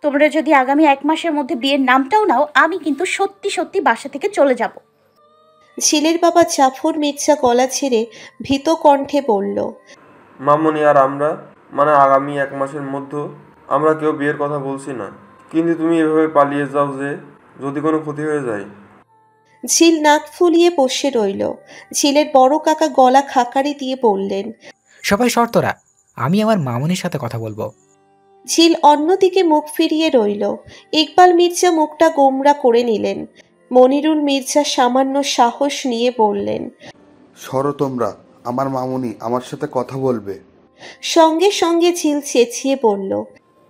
তোমরা যদি আগামী 1 মাসের মধ্যে বিয়ের নামটাও নাও, আমি কিন্তু সত্যি সত্যি বাসা থেকে চলে যাব। ঝিলের বাবা জাফর মির্জা গলা ছেড়ে ভীত কণ্ঠে বলল, মামুনি আর আমরা, মানে আগামী 1 মাসের মধ্যে আমরা কেউ বিয়ের কথা বলছি না। কিন্তু তুমি এভাবে পালিয়ে যাও যে, যদি কোনো ক্ষতি হয়ে যায়। ঝিল নাক ফুলিয়ে বসে রইল। ঝিলের বড় কাকা গলা খাকারি দিয়ে বললেন, সবাই শর্তরা, আমি আমার মামুনির সাথে কথা বলবো। ঝিল অন্যদিকে মুখ ফিরিয়ে রইল। ইকবাল মির্জা মুখটা গোমরা করে নিলেন। মনিরুল মির্জা সামান্য সাহস নিয়ে বললেন, সরো তোমরা, আমার মামুনি আমার সাথে কথা বলবে। সঙ্গে সঙ্গে ঝিল চেঁচিয়ে বলল,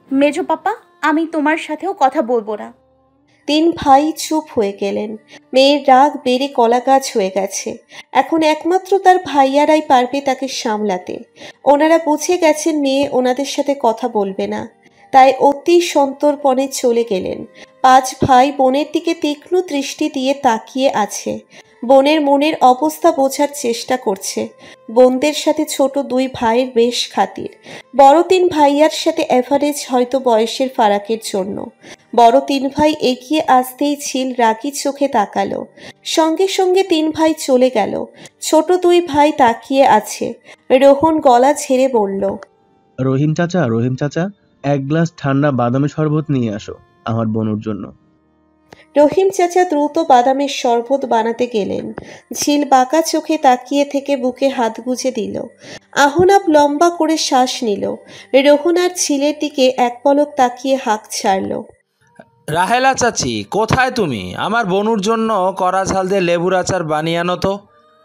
মেজো পাপা, আমি তোমার সাথেও কথা বলবো না। 3 ভাই চুপ হয়ে গেলেন। মেয়ের রাগ বেড়ে কলা গাছ হয়ে গেছে। এখন একমাত্র তার ভাইয়ারাই পারবে তাকে সামলাতে। ওনারা বুঝে গেছেন মেয়ে ওনাদের সাথে কথা বলবে না, তাই অতি সন্তর্পণে চলে গেলেন। 5 ভাই বোনের দিকে তীক্ষ্ণ দৃষ্টি দিয়ে তাকিয়ে আছে। বোনের মনের অবস্থা বোঝার চেষ্টা করছে। বোনদের সাথে ছোট 2 ভাইয়ের বেশ খাতির। বড় 3 ভাইয়ার সাথে এভারেজ হয়তো বয়সের ফারাকের জন্য। বড় 3 ভাই এগিয়ে আসতেই ঝিল রাগি চোখে তাকালো। সঙ্গে সঙ্গে 3 ভাই চলে গেল। ছোট 2 ভাই তাকিয়ে আছে। রোহন গলা ঝেড়ে বলল, রহিম চাচা, 1 গ্লাস ঠান্ডা বাদামি শরবত নিয়ে আসো আমার বোনুর জন্য। রহিম চাচা দ্রুত বাদামের শরবত বানাতে গেলেন। ঝিল বাঁকা চোখে তাকিয়ে থেকে বুকে হাত গুজে দিল। আহনাব লম্বা করে শ্বাস নিল। রোহন আর ঝিলের দিকে এক পলক তাকিয়ে হাঁক ছাড়ল। রাহেলা চাচি, কোথায় তুমি? আমার বনুর জন্য কড়া ঝাল দিয়ে লেবুর আচার বানিয়ে আনো তো।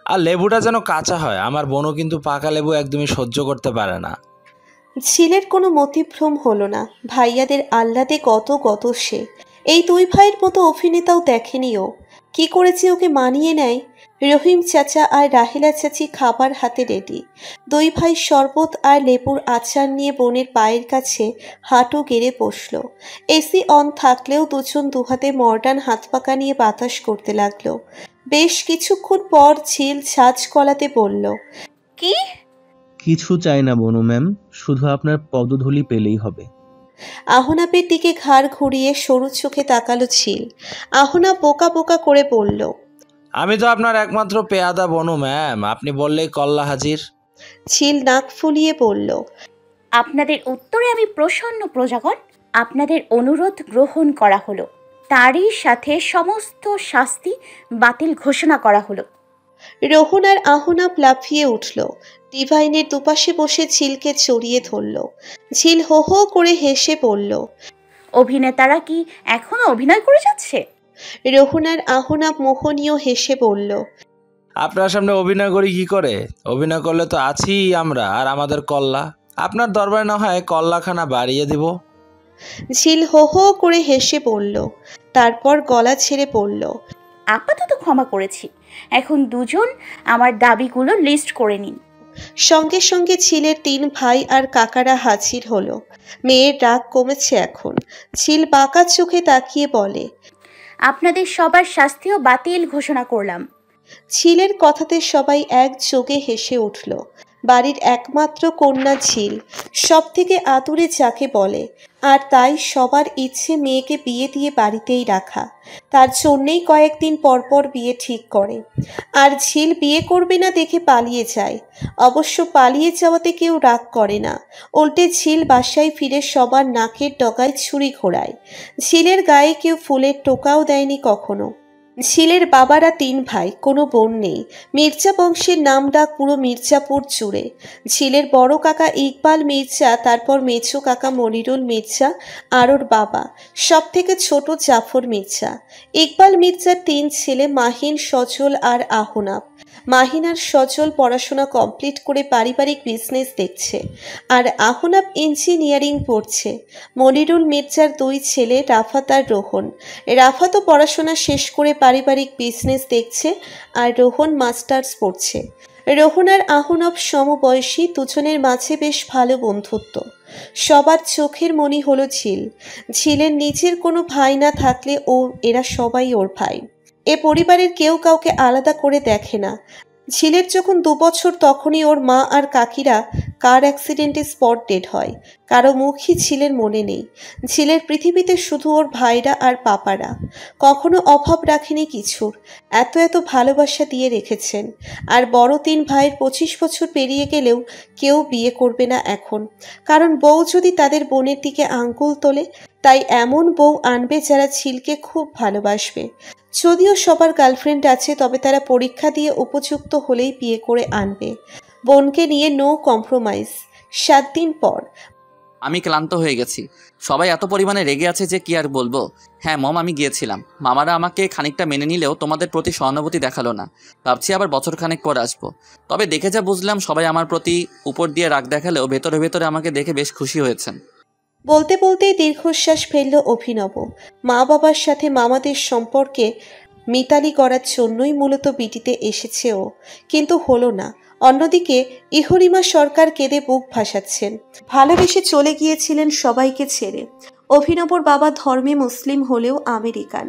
আর লেবুটা যেন কাঁচা হয়, আমার বনু কিন্তু পাকা লেবু একদমই সহ্য করতে পারে না। ঝিলের কোনো মতিভ্রম হলো না। ভাইয়াদের আহ্লাদে গত সে। এই 2 ভাইয়ের মতো অভিনেতাও দেখেনিও। কি করেছে ওকে মানিয়ে নেয়। রহিম চাচা আর রাহেলা চাচি খাবার হাতে রেডি। 2 ভাই শরবত আর লেবুর আচার নিয়ে বোনের পায়ের কাছে হাঁটু গেড়ে বসল। এসি অন থাকলেও দুজন দুহাতে মডার্ন হাত পাকা নিয়ে বাতাস করতে লাগলো। বেশ কিছুক্ষণ পর ঝিল ঝাঁজ গলাতে বলল, কি? কিছু চাই না বনু ম্যাম, শুধু আপনার পদধূলি পেলেই হবে। আহনাবের দিকে ঘাড় ঘুরিয়ে সরু চোখে তাকালো ঝিল। আহনাব বোকা বোকা করে বলল, আমি তো আপনার একমাত্র পেয়াদা বনু ম্যাম, আপনি বললেই কল্লা হাজির। ঝিল নাক ফুলিয়ে বলল, আপনাদের উত্তরে আমি প্রসন্ন প্রজাগণ। আপনাদের অনুরোধ গ্রহণ করা হলো। তারই সাথে সমস্ত শাস্তি বাতিল ঘোষণা করা হলো। রোহন আর আহনাব লাফিয়ে উঠল। ডিভাইনের দুপাশে বসে ঝিলকে জড়িয়ে ধরল। ঝিল হো হো করে হেসে বলল, অভিনেতারা কি এখনো অভিনয় করে যাচ্ছে? রোহন আর আহনাব মোহনীয় হেসে বলল, আপনার সামনে অভিনয় করি কি করে? অভিনয় করলে তো আছি আমরা আর আমাদের কল্লা। আপনার দরবারে না হয় কল্লাখানা বাড়িয়ে দিব। ঝিল হো হো করে হেসে বলল, তারপর গলা ছেড়ে বলল, আপাতত ক্ষমা করেছি। এখন দুজন আমার দাবিগুলো লিস্ট করে নিন। সঙ্গে সঙ্গে ঝিলের 3 ভাই আর কাকারা হাজির হলো। মেয়ের রাগ কমেছে এখন। ঝিল বাঁকা চোখে তাকিয়ে বলে, আপনাদের সবার শাস্তিও বাতিল ঘোষণা করলাম। ঝিলের কথাতে সবাই একযোগে হেসে উঠল। বাড়ির একমাত্র কন্যা ঝিল, সব থেকে আদুরে যাকে বলে। আর তাই সবার ইচ্ছে মেয়েকে বিয়ে দিয়ে বাড়িতেই রাখা। তার জন্যেই কয়েকদিন পরপর বিয়ে ঠিক করে। আর ঝিল বিয়ে করবে না দেখে পালিয়ে যায়। অবশ্য পালিয়ে যাওয়াতে কেউ রাগ করে না। উল্টে ঝিল বাসায় ফিরে সবার নাকের ডগায় ছুরি ঘোরায়। ঝিলের গায়ে কেউ ফুলের টোকাও দেয়নি কখনো। ঝিলের বাবারা 3 ভাই, কোনো বোন নেই। মির্জা বংশের নাম ডাক পুরো মির্জাপুর জুড়ে। ঝিলের বড় কাকা ইকবাল মির্জা, তারপর মেছো কাকা মনিরুল মির্জা আর ওর বাবা, সব থেকে ছোট জাফর মির্জা। ইকবাল মির্জার 3 ছেলে, মাহিন, সজল আর আহনাব। মাহিন আর সজল পড়াশোনা কমপ্লিট করে পারিবারিক বিজনেস দেখছে, আর আহনাব ইঞ্জিনিয়ারিং পড়ছে। মনিরুল মির্জার 2 ছেলে, রাফাত আর রোহন। রাফাতও পড়াশোনা শেষ করে পারিবারিক বিজনেস দেখছে, আর রোহন মাস্টার্স পড়ছে। রোহন আর আহনাব সমবয়সী, দুজনের মাঝে বেশ ভালো বন্ধুত্ব। সবার চোখের মনি হলো ঝিল। ঝিলের নিজের কোনো ভাই না থাকলে এরা সবাই ওর ভাই। এ পরিবারের কেউ কাউকে আলাদা করে দেখে না। ঝিলের যখন 2 বছর তখনই ওর মা আর কাকিরা কার অ্যাক্সিডেন্টে স্পট ডেড হয়। কারো মুখই ঝিলের মনে নেই। ঝিলের পৃথিবীতে শুধু ওর ভাইরা আর পাপারা। কখনো অভাব রাখেনি কিছুর। এত এত ভালোবাসা দিয়ে রেখেছেন। আর বড় 3 ভাইয়ের 25 বছর পেরিয়ে গেলেও কেউ বিয়ে করবে না এখন, কারণ বউ যদি তাদের বোনের দিকে আঙ্গুল তোলে। তাই এমন বউ আনবে যারা ঝিলকে খুব ভালোবাসবে। যদিও সবার গার্লফ্রেন্ড আছে, তবে তারা পরীক্ষা দিয়ে উপযুক্ত হলেই বিয়ে করে আনবে। বোনকে নিয়ে নো কম্প্রোমাইজ। 7 দিন পর। আমি ক্লান্ত হয়ে গেছি। সবাই এত পরিমাণে রেগে আছে যে কি আর বলবো। হ্যাঁ মম, আমি গিয়েছিলাম। মামারা আমাকে খানিকটা মেনে নিলেও তোমাদের প্রতি সহানুভূতি দেখালো না। ভাবছি আবার বছর খানেক পর আসবো। তবে দেখে যা বুঝলাম, সবাই আমার প্রতি উপর দিয়ে রাগ দেখালেও ভেতরে ভেতরে আমাকে দেখে বেশ খুশি হয়েছেন। বলতে বলতেই দীর্ঘশ্বাস ফেলল অভিনব। মা বাবার সাথে মামাদের সম্পর্কে মিতালি করার জন্যই মূলত বিটিতে এসেছে ও, কিন্তু হলো না। অন্যদিকে ইহরিমা সরকার কেঁদে বুক ভাসাচ্ছেন। ভালোবেসে চলে গিয়েছিলেন সবাইকে ছেড়ে। অভিনবর বাবা ধর্মে মুসলিম হলেও আমেরিকান।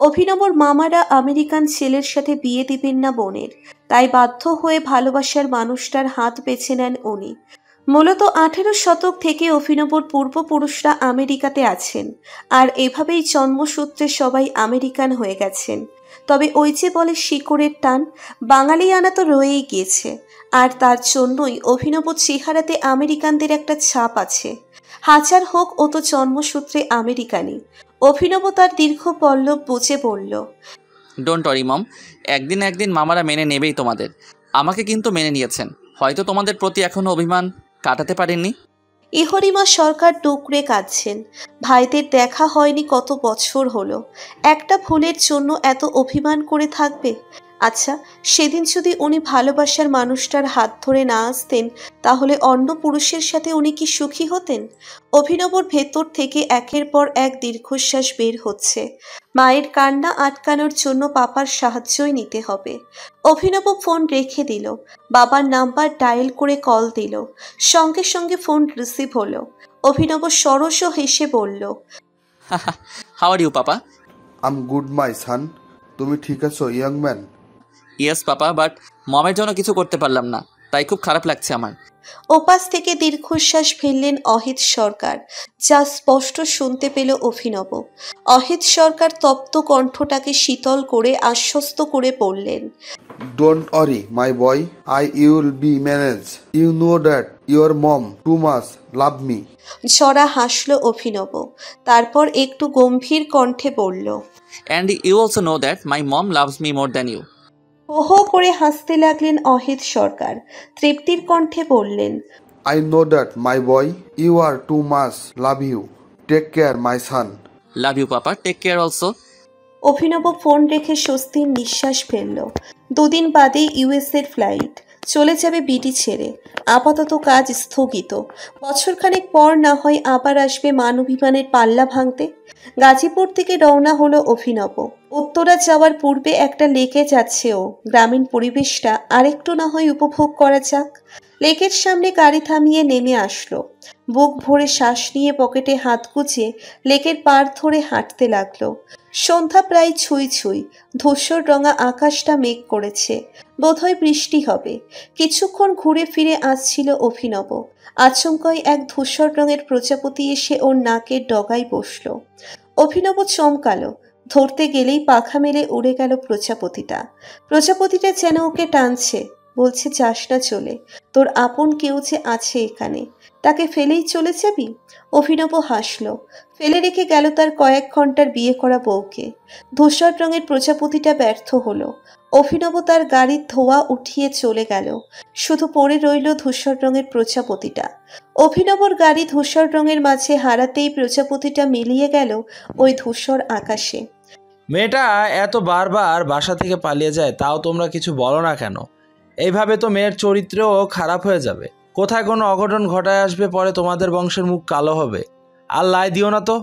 অভিনবর মামারা আমেরিকান ছেলের সাথে বিয়ে দিবেন না বোনের, তাই বাধ্য হয়ে ভালোবাসার মানুষটার হাত বেছে নেন উনি। মূলত 18 শতক থেকে অভিনবর পূর্বপুরুষরা আমেরিকাতে আছেন, আর এভাবেই জন্মসূত্রে সবাই আমেরিকান হয়ে গেছেন। তবে ওই যে বলে শিকড়ের টান, বাঙালিয়ানা তো রয়েই গিয়েছে। আর তার জন্যই অভিনব চেহারাতে আমেরিকানদের একটা ছাপ আছে। হাজার হোক, ও তো জন্মসূত্রে আমেরিকানই। অভিনব তার দীর্ঘ পল্লব বুঝে বলল, ডোন্ট ওয়ারি মম, একদিন একদিন মামারা মেনে নেবেই তোমাদের। আমাকে কিন্তু মেনে নিয়েছেন, হয়তো তোমাদের প্রতি এখনো অভিমান কাটাতে পারেননি। ইহরিমা সরকার টুকরে কাঁদছেন। ভাইদের দেখা হয়নি কত বছর হলো। একটা ভুলের জন্য এত অভিমান করে থাকবে? আচ্ছা, সেদিন যদি উনি ভালোবাসার মানুষটার হাত ধরে না আসতেন, তাহলে অন্য পুরুষের সাথে উনি কি সুখী হতেন? অভিনবর ভেতর থেকে একের পর এক দীর্ঘশ্বাস বের হচ্ছে। মায়ের কান্না আটকানোর জন্য পাপার সাহায্যই নিতে হবে। অভিনব ফোন রেখে দিল। বাবার নাম্বার ডায়াল করে কল দিল। সঙ্গে সঙ্গে ফোন রিসিভ হলো। অভিনব সরস হেসে বলল, how are you papa? I'm good my son. তুমি ঠিক আছো young man? Yes papa, but মমের জন্য কিছু করতে পারলাম না, তাই খুব খারাপ লাগছে আমার। ওপাশ থেকে দীর্ঘশ্বাস ফেললেন অহিত সরকার, যা স্পষ্ট শুনতে পেল অভিনব। অহিত সরকার তপ্ত কণ্ঠটাকে শীতল করে আশ্বস্ত করে বললেন, don't worry my boy, I will be manage. You know that your mom too much love me. ঝরা হাসল অভিনব। তারপর একটু গম্ভীর কণ্ঠে বলল, and you also know that my mom loves me more than you. হো হো করে হাসতে লাগলেন অহিত সরকার। তৃপ্তির কণ্ঠে বললেন, I know that my boy, you are too much love you. Take care my son. Love you papa, take care also. Abhinav phone রেখে স্বস্তির নিঃশ্বাস ফেলল। 2 দিন বাদে ইউএসের ফ্লাইট। চলে যাবে বিটি ছেড়ে। আপাতত কাজ স্থগিত। বছরখানেক পর না হয় আবার আসবে মানবিমানের পাল্লা ভাঙতে। গাজীপুর থেকে রওনা হলো অভিনব। উত্তরা যাওয়ার পূর্বে একটা লেকে যাচ্ছে ও। গ্রামীণ পরিবেশটা আরেকটু না হয় উপভোগ করা যাক। লেকের সামনে গাড়ি থামিয়ে নেমে আসলো। বুক ভরে শ্বাস নিয়ে পকেটে হাত গুজে লেকের পাড় ধরে হাঁটতে লাগলো। সন্ধ্যা প্রায় ছুঁই ছুঁই। ধূসর রঙা আকাশটা মেঘ করেছে। বোধহয় বৃষ্টি হবে। কিছুক্ষণ ঘুরে ফিরে আসছিল অভিনব। আচমকাই এক ধূসর রঙের প্রজাপতি এসে ওর নাকের ডগায় বসল। অভিনব চমকালো। ধরতে গেলেই পাখা মেলে উড়ে গেল প্রজাপতিটা। প্রজাপতিটা যেন ওকে টানছে, বলছে, যাস না চলে, তোর আপন কেউ যে আছে এখানে। তাকে ফেলেই চলে যাবি? অভিনব হাসল। ফেলে রেখে গেল তার কয়েক ঘন্টার বিয়ে করা বউকে। ধূসর রঙের প্রজাপতিটা ব্যর্থ হলো। অভিনব তার গাড়ির ধোঁয়া উঠিয়ে চলে গেল। শুধু পড়ে রইল ধূসর রঙের প্রজাপতিটা। অভিনবর গাড়ি ধূসর রঙের মাঝে হারাতেই প্রজাপতিটা মিলিয়ে গেল ওই ধূসর আকাশে। মেয়েটা এত বারবার বাসা থেকে পালিয়ে যায়, তাও তোমরা কিছু বলো না কেন? এইভাবে তো মেয়ের চরিত্রও খারাপ হয়ে যাবে। কোথায় কোনো অঘটন ঘটায় আসবে, পরে তোমাদের বংশের মুখ কালো হবে। আর লাই দিও না তো।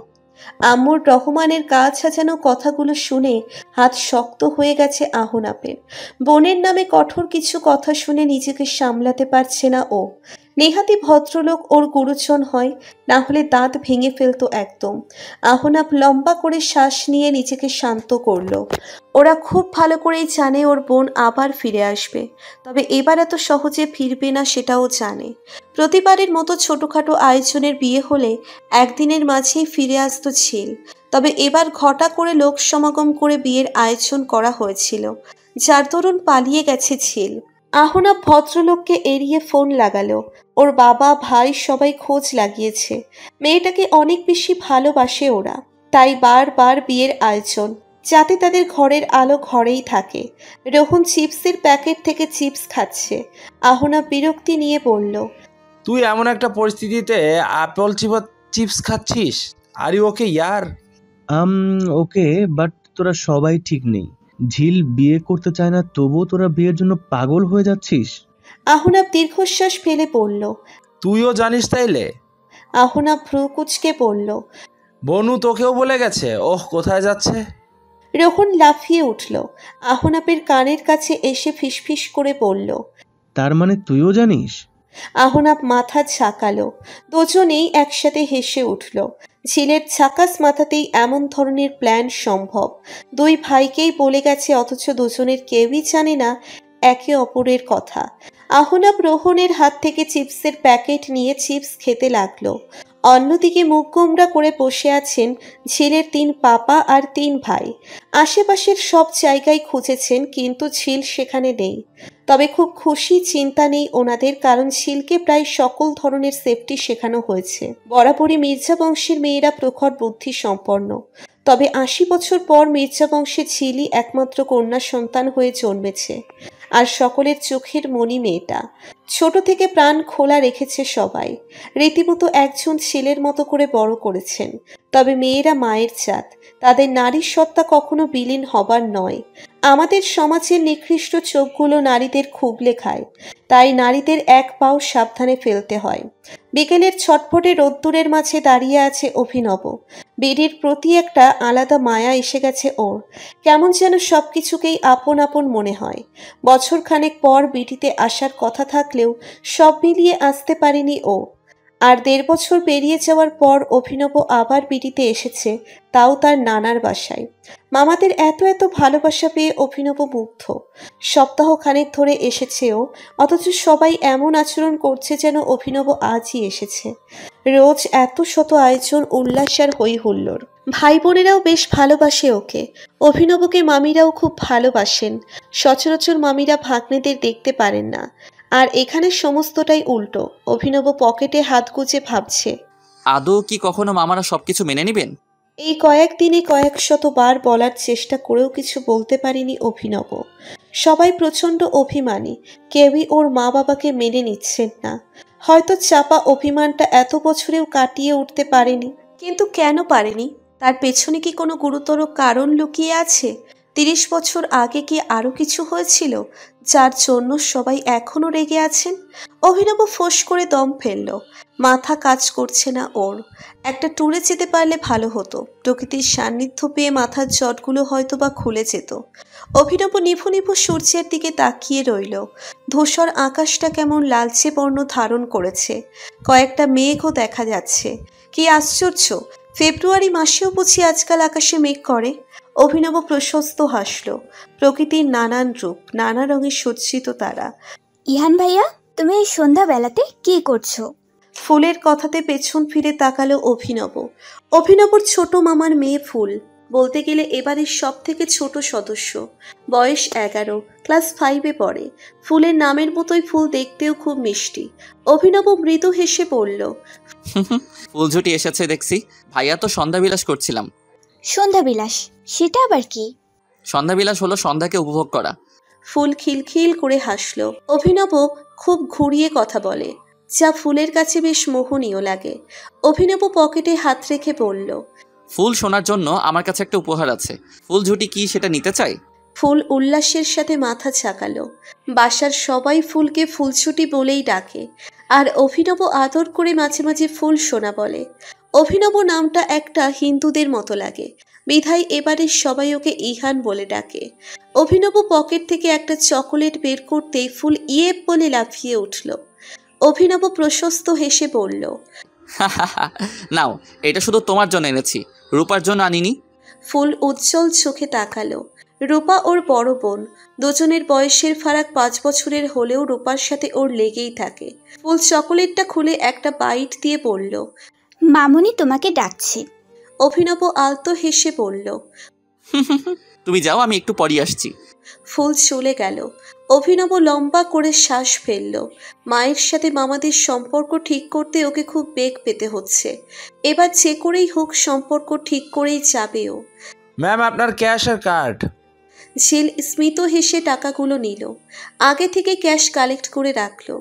আম্মুর রহমানের কাজ সাজানো কথাগুলো শুনে হাত শক্ত হয়ে গেছে আহনাপের। বোনের নামে কঠোর কিছু কথা শুনে নিজেকে সামলাতে পারছে না ও। নেহাতি ভদ্রলোক ওর গুরুজন হয়, না হলে দাঁত ভেঙে ফেলতো একদম। আহনাফ লম্বা করে শ্বাস নিয়ে নিজেকে শান্ত করলো। ওরা খুব ভালো করেই জানে ওর বোন আবার ফিরে আসবে, তবে এবার এত সহজে ফিরবে না সেটাও জানে। প্রতিবারের মতো ছোটখাটো আয়োজনের বিয়ে হলে একদিনের মাঝেই ফিরে আসতো ঝিল, তবে এবার ঘটা করে লোক সমাগম করে বিয়ের আয়োজন করা হয়েছিল, যার দরুন পালিয়ে গেছে ঝিল। আহনাফ ভদ্রলোককে এড়িয়ে ফোন লাগালো। ওর বাবা ভাই সবাই খোঁজ লাগিয়েছে। মেয়েটাকে অনেক বেশি ভালোবাসে ওরা, তাই বারবার বিয়ের আয়োজন, যাতে তাদের ঘরের আলো ঘরেই থাকে। রোহন চিপসের প্যাকেট থেকে চিপস খাচ্ছে। আহনাফ বিরক্তি নিয়ে বলল, তুই এমন একটা পরিস্থিতিতে আপেল চিপস খাচ্ছিস? Are you okay year? Okay, but তোরা সবাই ঠিক নেই। ঝিল বিয়ে করতে চায় না, তবুও তোরা বিয়ের জন্য পাগল হয়ে যাচ্ছিস। আহনাফ দীর্ঘশ্বাস ফেলে পড়ল। তুইও জানিস তাইলে? আহনাফ ভ্রু কুঁচকে পড়ল। বনু তোকেও বলে গেছে? ওহ, কোথায় যাচ্ছে? রোহন লাফিয়ে উঠল। আহনাফের কানের কাছে এসে ফিসফিস করে বলল, তার মানে তুইও জানিস? আহনাফ মাথা ঝাঁকালো। দুজনেই একসাথে হেসে উঠল। ঝিলের ঝাঁকাস মাথাতেই এমন ধরনের প্ল্যান সম্ভব। দুই ভাইকেই বলে গেছে, অথচ দুজনের কেউই জানে না একে অপরের কথা। আহনাফ রোহনের হাত থেকে চিপসের প্যাকেট নিয়ে চিপস খেতে লাগলো। অন্যদিকে মুখ গোমড়া করে বসে আছেন ঝিলের 3 পাপা আর 3 ভাই। আশেপাশের সব জায়গায় খুঁজেছেন, কিন্তু ঝিল সেখানে নেই। তবে খুব খুশি, চিন্তা নেই ওনাদের, কারণ ঝিলকে প্রায় সকল ধরনের সেফটি শেখানো হয়েছে। বরাবরই মির্জা বংশের মেয়েরা প্রখর বুদ্ধি সম্পন্ন, তবে 80 বছর পর মির্জা বংশে ঝিলই একমাত্র কন্যা সন্তান হয়ে জন্মেছে। আর সকলের চোখের মণি মেয়েটা। ছোট থেকে প্রাণ খোলা রেখেছে সবাই। রীতিমতো একজন ছেলের মতো করে বড় করেছেন। তবে মেয়েরা মায়ের জাত, তাদের নারীর সত্তা কখনো বিলীন হবার নয়। আমাদের সমাজের নিকৃষ্ট চোখগুলো নারীদের খুবলে খায়, তাই নারীদের এক পাও সাবধানে ফেলতে হয়। বিকেলের ছটফটে রোদ্দুরের মাঝে দাঁড়িয়ে আছে অভিনব। বেডির প্রতি একটা আলাদা মায়া এসে গেছে ওর। কেমন যেন সবকিছুকেই আপন আপন মনে হয়। বছর খানেক পর বিটিতে আসার কথা থাকলেও সব মিলিয়ে আসতে পারেনি ও। আর 1.5 বছর পেরিয়ে যাওয়ার পর অভিনব আবার বিটিতে এসেছে, তাও তার নানার বাসায়। মামাদের এত এত ভালোবাসা পেয়ে অভিনব মুগ্ধ। সপ্তাহ খানেক ধরে এসেছেও, অথচ সবাই এমন আচরণ করছে যেন অভিনব আজই এসেছে। রোজ এত শত আয়োজন, উল্লাস আর হই হুল্লোড়। ভাই বোনেরাও বেশ ভালোবাসে ওকে। অভিনবকে মামিরাও খুব ভালোবাসেন। সচরাচর মামিরা ভাগ্নেদের দেখতে পারেন না। আর এখানে সমস্তটাই উল্টো। অভিনব পকেটে হাত গুজে ভাবছে, আদৌ কি কখনো মামারা সবকিছু মেনে নেবেন? এই কয়েকদিনে কয়েক শতবার বলার চেষ্টা করেও কিছু বলতে পারেনি অভিনব। সবাই প্রচণ্ড অভিমানী, কেউই ওর মা বাবাকে মেনে নিচ্ছেন না। হয়তো চাপা অভিমানটা এত বছরেও কাটিয়ে উঠতে পারেনি। কিন্তু কেন পারেনি? তার পেছনে কি কোনো গুরুতর কারণ লুকিয়ে আছে? 30 বছর আগে কি আরও কিছু হয়েছিল, যার জন্য সবাই এখনও রেগে আছেন? অভিনব ফোঁস করে দম ফেলল। মাথা কাজ করছে না ওর। একটা ট্যুরে যেতে পারলে ভালো হতো। প্রকৃতির সান্নিধ্য পেয়ে মাথার জটগুলো হয়তো বা খুলে যেত। অভিনব নিভু নিভু সূর্যের দিকে তাকিয়ে রইল। ধূসর আকাশটা কেমন লালচে বর্ণ ধারণ করেছে। কয়েকটা মেঘও দেখা যাচ্ছে। কি আশ্চর্য, ফেব্রুয়ারি মাসেও বুঝি আজকাল আকাশে মেঘ করে। অভিনব প্রশস্ত হাসল। প্রকৃতির নানান রূপ, নানা রঙের সজ্জিত তারা। ইহান ভাইয়া, তুমি এই সন্ধ্যাবেলাতে কি করছো? ফুলের কথাতে পেছন ফিরে তাকালো অভিনব। অভিনবর ছোট মামার মেয়ে ফুল, বলতে গেলে এবারের সব থেকে ছোট সদস্য। বয়স 11, ক্লাস 5-এ পড়ে। ফুলের নামের মতোই ফুল দেখতেও খুব মিষ্টি। অভিনব মৃদু হেসে বলল, ফুলঝুটি এসেছে দেখছি। ভাইয়া তো সন্ধ্যাবিলাস করছিলাম। সন্ধ্যাবিলাস? সেটা আবার কি? সন্ধ্যাবিলাস হলো সন্ধ্যাকে উপভোগ করা। ফুল খিলখিল করে হাসল। অভিনব খুব ঘুরিয়ে কথা বলে, যা ফুলের কাছে বেশ মোহনীয় লাগে। অভিনব পকেটে হাত রেখে বলল, ফুল শোনার জন্য আমার কাছে একটা উপহার আছে। ফুলঝুটি কি সেটা নিতে চাই? ফুল উল্লাসের সাথে মাথা ঝাঁকালো। বাসার সবাই ফুলকে ফুলছুটি বলেই ডাকে, আর অভিনব আদর করে মাঝে মাঝে ফুল সোনা বলে। অভিনব নামটা একটা হিন্দুদের মতো লাগে, বিধায় এবারে সবাই ওকে ইহান বলে ডাকে। অভিনব পকেট থেকে একটা চকোলেট বের করতেই ফুল ইয়ে বলে লাফিয়ে উঠল। অভিনব প্রশস্ত হেসে বলল, নাও, এটা শুধু তোমার জন্য এনেছি, রূপার জন্য আনিনি। ফুল উজ্জ্বল চোখে তাকালো। রূপা ওর বড় বোন, দুজনের বয়সের ফারাক 5 বছরের হলেও রূপার সাথে ওর লেগেই থাকে। ফুল চকোলেটটা খুলে একটা বাইট দিয়ে বলল, মামুনি তোমাকে ডাকছে। অভিনব আলতো হেসে বলল, তুমি যাও, আমি একটু পরই আসছি। ফুল চলে গেল। অভিনব লম্বা করে শ্বাস ফেলল। মায়ের সাথে মামাদের সম্পর্ক ঠিক করতে ওকে খুব বেগ পেতে হচ্ছে। এবার যে করেই হোক সম্পর্ক ঠিক করেই যাবেও। ম্যাম, আপনার ক্যাশ আর কার্ড। ঝিল স্মিত হেসে টাকাগুলো নিল। আগে থেকে ক্যাশ কালেক্ট করে রাখলো,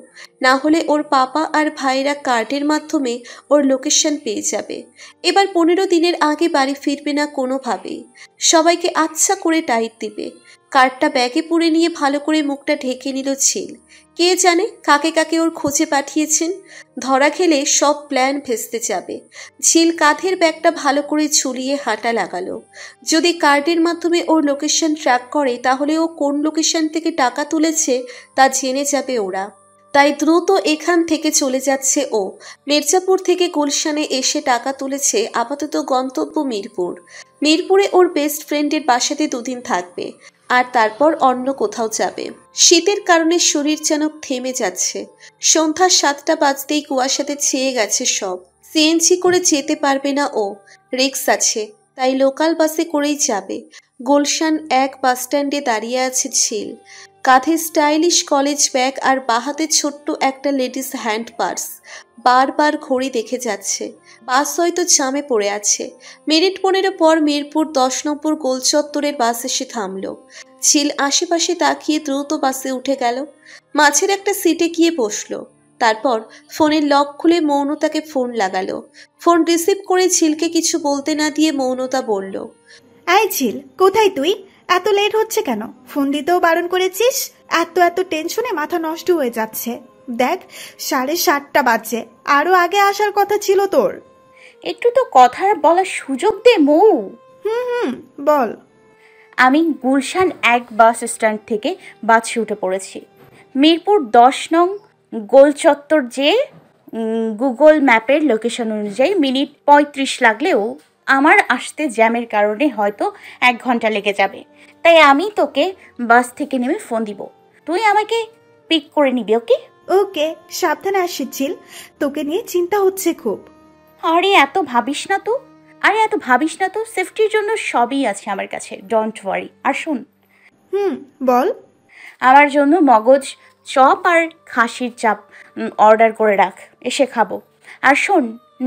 না হলে ওর পাপা আর ভাইরা কার্ডের মাধ্যমে ওর লোকেশন পেয়ে যাবে। এবার 15 দিনের আগে বাড়ি ফিরবে না কোনোভাবেই। সবাইকে আচ্ছা করে টাইট দিবে। কার্ডটা ব্যাগে পুরে নিয়ে ভালো করে মুখটা ঢেকে নিল ঝিল। কে জানে কাকে কাকে ওর খোঁজে পাঠিয়েছেন। ধরা খেলে সব প্ল্যান ভেস্তে যাবে। ঝিল কাঁধের ব্যাগটা ভালো করে ঝুলিয়ে হাঁটা লাগালো। যদি কার্ডের মাধ্যমে ওর লোকেশন ট্র্যাক করে তাহলে ও কোন লোকেশন থেকে টাকা তুলেছে তা জেনে যাবে ওরা। তাই দ্রুত এখান থেকে চলে যাচ্ছে ও। মির্জাপুর থেকে গুলশানে এসে টাকা তুলেছে। আপাতত গন্তব্য মিরপুর। মিরপুরে ওর বেস্ট ফ্রেন্ডের বাসাতে 2 দিন থাকবে, আর তারপর অন্য কোথাও যাবে। শীতের কারণে শরীর যেন থেমে যাচ্ছে। সন্ধ্যা 7টা বাজতেই কুয়াশাতে ছেয়ে গেছে সব। সিএনজি করে যেতে পারবে না ও, রিক্স আছে। তাই লোকাল বাসে করেই যাবে। গুলশান 1 বাস স্ট্যান্ডে দাঁড়িয়ে আছে ঝিল। কাঁধে স্টাইলিশ কলেজ ব্যাগ আর বাহাতে ছোট্ট একটা লেডিস হ্যান্ড পার্স। বারবার ঘড়ি দেখে যাচ্ছে। বাস হয়তো জামে পড়ে আছে। মিনিট 15 পর মিরপুর 10 নম্বর গোল চত্বরের বাস এসে থামলো। ঝিল আশেপাশে তাকিয়ে দ্রুত বাসে উঠে গেল। মাঝের একটা সিটে গিয়ে বসলো। তারপর ফোনের লক খুলে মৌনতাকে ফোন লাগালো। ফোন রিসিভ করে ঝিলকে কিছু বলতে না দিয়ে মৌনতা বলল, এই ঝিল, কোথায় তুই? এত লেট হচ্ছে কেন? ফোন দিতেও বারণ করেছিস। এত টেনশনে মাথা নষ্ট হয়ে যাচ্ছে। দেখ, 7:30 বাজছে, আরো আগে আসার কথা ছিল তোর। একটু তো কথা বলার সুযোগ দে মৌ। বল। আমি গুলশান 1 বাস স্ট্যান্ড থেকে বাসে উঠে পড়েছি। মিরপুর 10 নং গোল চত্বর যে গুগল ম্যাপের লোকেশন অনুযায়ী মিনিট 35 লাগলেও আমার আসতে জ্যামের কারণে হয়তো 1 ঘন্টা লেগে যাবে। তাই আমি তোকে বাস থেকে নেমে ফোন দিব, তুই আমাকে পিক করে নিবি। ওকে? ওকে, সাবধানে আসিস ঝিল, তোকে নিয়ে চিন্তা হচ্ছে খুব। আরে এত ভাবিস না তো, সেফটির জন্য সবই আছে আমার কাছে, ডোন্ট ওয়ারি। আর শোন, বল। আমার জন্য মগজ চপ আর খাসির চাপ অর্ডার করে রাখ, এসে খাবো। আর শোন,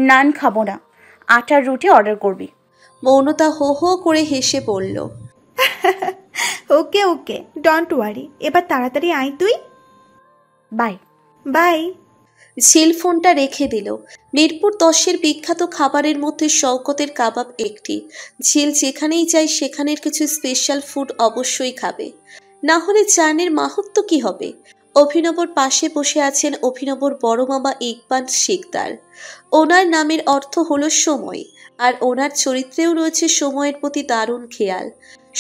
নান খাবো না, আটার রুটি অর্ডার করবি। মৌনতা হো হো করে হেসে বলল, ওকে, ডোন্ট ওয়ারি। এবার তাড়াতাড়ি আয় তুই। Bye bye. ঝিল ফোনটা রেখে দিল। মিরপুর 10-এর বিখ্যাত খাবারের মধ্যে শওকতের কাবাব একটি। ঝিল যেখানেই যায় সেখানের কিছু স্পেশাল ফুড অবশ্যই খাবে, না হলে চানের মাহাত্ম কি হবে। অভিনবর পাশে বসে আছেন অভিনবর বড় মামা ইকবাল শিকদার। ওনার নামের অর্থ হলো সময়, আর ওনার চরিত্রেও রয়েছে সময়ের প্রতি দারুণ খেয়াল।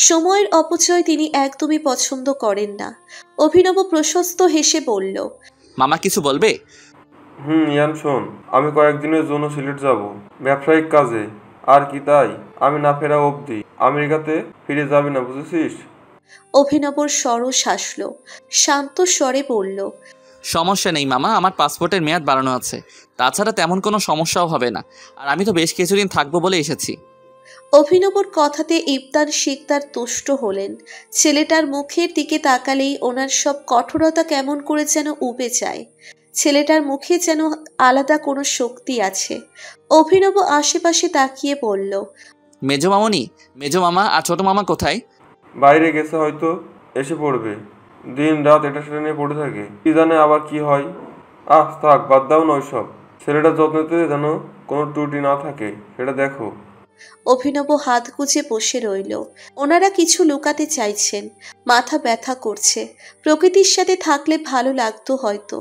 সময়ের অপচয় তিনি একদমই পছন্দ করেন না। অভিনব প্রশস্ত হেসে বলল, মামা কিছু বলবে? ইয়ান শোন, আমি কয়েকদিনের জন্য সিলেট যাব ব্যবসায়িক কাজে। আর কি তাই, আমি না ফেরা অবধি আমেরিকাতে ফিরে যাবি না, বুঝেছিস? অভিনবর সরস হাসল, শান্ত স্বরে বলল, সমস্যা নেই মামা, আমার পাসপোর্টের মেয়াদ বাড়ানো আছে। তাছাড়া তেমন কোনো সমস্যাও হবে না, আর আমি তো বেশ কিছুদিন থাকবো বলে এসেছি। অভিনবর কথাতে ইফতার শিকদার তুষ্ট হলেন। ছেলেটার মুখের দিকে তাকালেই ওনার সব কঠোরতা কেমন করে যেন উবে যায়। ছেলেটার মুখে যেন আলাদা কোনো শক্তি আছে। অভিনব আশেপাশে তাকিয়ে বলল, মেজো মামনি, মেজো মামা আর ছোট মামা কোথায়? বাইরে গেছে, হয়তো এসে পড়বে। দিন রাত এটা সেটা নিয়ে পড়ে থাকে, কি জানে আবার কি হয়। থাক, বাদ দাও না ওইসব। ছেলেটার যত্নতে যেন কোনো ত্রুটি না থাকে, সেটা দেখো। অভিনব হাত গুজে বসে রইল। ওনারা কিছু লুকাতে চাইছেন, মাথা ব্যথা করছে। প্রকৃতির সাথে থাকলে ভালো লাগতো হয়তো।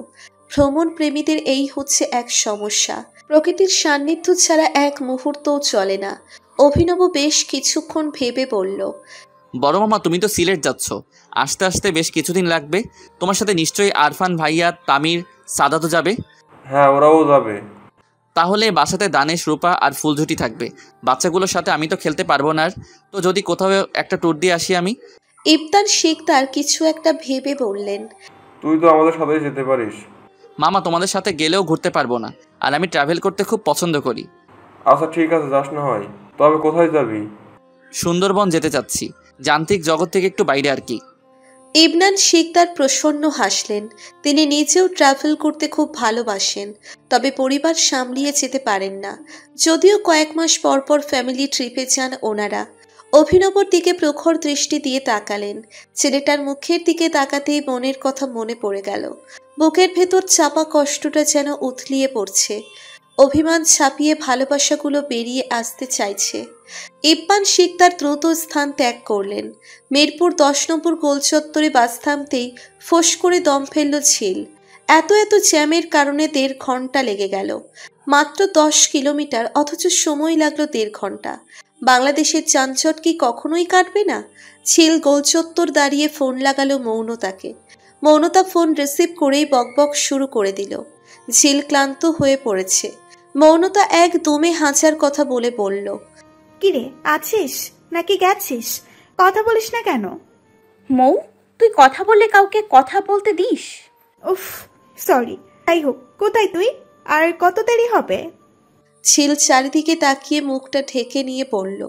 ভ্রমণ প্রেমীদের এই হচ্ছে এক সমস্যা, প্রকৃতির সান্নিধ্য ছাড়া এক মুহূর্তও চলে না। অভিনব বেশ কিছুক্ষণ ভেবে বলল, বড় মামা, তুমি তো সিলেট যাচ্ছ, আসতে আসতে বেশ কিছুদিন লাগবে। তোমার সাথে নিশ্চয়ই আরফান ভাইয়া, তামির, সাদাতও যাবে। হ্যাঁ, ওরাও যাবে। তাহলে বাসাতে দানেশ, রূপা আর ফুলঝুটি থাকবে। বাচ্চাগুলোর সাথে আমি তো খেলতে পারবো না। আর তো যদি কোথাও একটা ট্যুর দিয়ে আসি আমি। ইফতার শিকদার কিছু একটা ভেবে বললেন, তুই তো আমাদের সাথেই যেতে পারিস। মামা, তোমাদের সাথে গেলেও ঘুরতে পারবো না, আর আমি ট্রাভেল করতে খুব পছন্দ করি। আচ্ছা ঠিক আছে, যাস না হয়। তবে কোথায় যাবি? সুন্দরবন যেতে চাচ্ছি, যান্ত্রিক জগৎ থেকে একটু বাইরে আর কি। ইবনান শিকদার প্রসন্ন হাসলেন। তিনি নিজেও ট্রাভেল করতে খুব ভালোবাসেন, তবে পরিবার সামলিয়ে যেতে পারেন না। যদিও কয়েক মাস পর পর ফ্যামিলি ট্রিপে যান ওনারা। অভিনবর দিকে প্রখর দৃষ্টি দিয়ে তাকালেন। ছেলেটার মুখের দিকে তাকাতেই মনের কথা মনে পড়ে গেল। বুকের ভেতর চাপা কষ্টটা যেন উথলিয়ে পড়ছে। অভিমান ছাপিয়ে ভালোবাসাগুলো বেরিয়ে আসতে চাইছে। ইব্বান শিকদার দ্রুত স্থান ত্যাগ করলেন। মিরপুর 10 নম্বর গোলচত্বরে বাস থামতেই ফোঁস করে দম ফেলল ঝিল। এত জ্যামের কারণে 1.5 ঘন্টা লেগে গেল। মাত্র 10 কিলোমিটার, অথচ সময় লাগলো 1.5 ঘন্টা। বাংলাদেশের যানজট কি কখনোই কাটবে না? ঝিল গোলচত্বর দাঁড়িয়ে ফোন লাগালো মৌনতাকে। মৌনতা ফোন রিসিভ করেই বকবক শুরু করে দিল। ঝিল ক্লান্ত হয়ে পড়েছে। মৌনতা এক দমে হাঁচার কথা বলে বলল, কিরে, আছিস নাকি গেছিস? কথা বলিস না কেন? মৌ, তুই কথা বললে কাউকে কথা বলতে দিস? উফ, সরি। তাই হোক, কোথায় তুই? আর কত দেরি হবে? ঝিল চারিদিকে তাকিয়ে মুখটা ঢেকে নিয়ে বলল,